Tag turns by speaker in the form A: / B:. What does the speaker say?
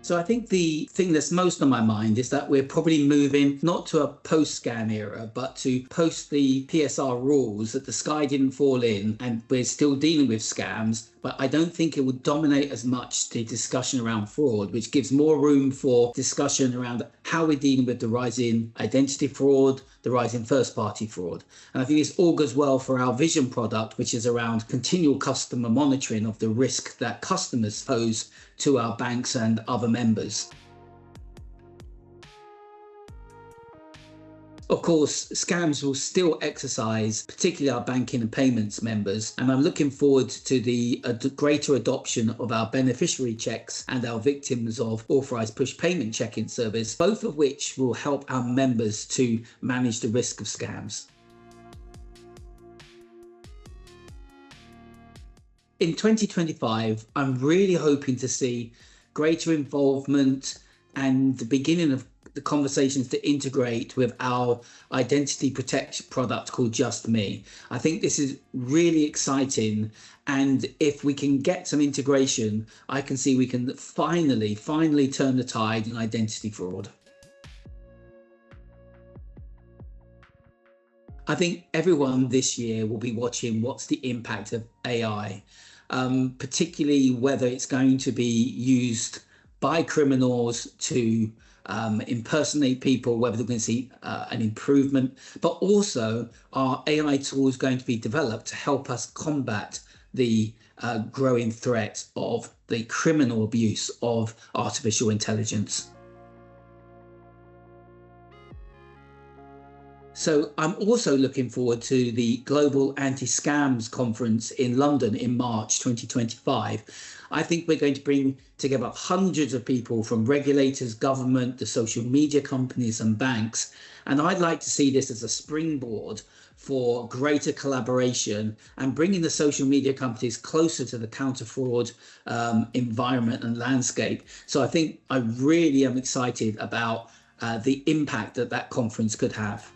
A: So I think the thing that's most on my mind is that we're probably moving not to a post-scam era, but to post the PSR rules, that the sky didn't fall in and we're still dealing with scams. But I don't think it would dominate as much the discussion around fraud, which gives more room for discussion around how we're dealing with the rise in identity fraud, the rise in first-party fraud. And I think this augurs well for our vision product, which is around continual customer monitoring of the risk that customers pose to our banks and other members. Of course, scams will still exercise, particularly our banking and payments members, and I'm looking forward to the greater adoption of our beneficiary checks and our victims of authorized push payment checking service, both of which will help our members to manage the risk of scams. In 2025, I'm really hoping to see greater involvement and the beginning of the conversations to integrate with our identity protection product called JustMe. I think this is really exciting, and if we can get some integration, I can see we can finally turn the tide in identity fraud. I think everyone this year will be watching what's the impact of AI, particularly whether it's going to be used by criminals to impersonate people, whether they're going to see an improvement, but also are AI tools going to be developed to help us combat the growing threat of the criminal abuse of artificial intelligence. So I'm also looking forward to the Global Anti-Scams Conference in London in March 2025. I think we're going to bring together hundreds of people from regulators, government, the social media companies and banks. And I'd like to see this as a springboard for greater collaboration and bringing the social media companies closer to the counter-fraud environment and landscape. So I think I really am excited about the impact that conference could have.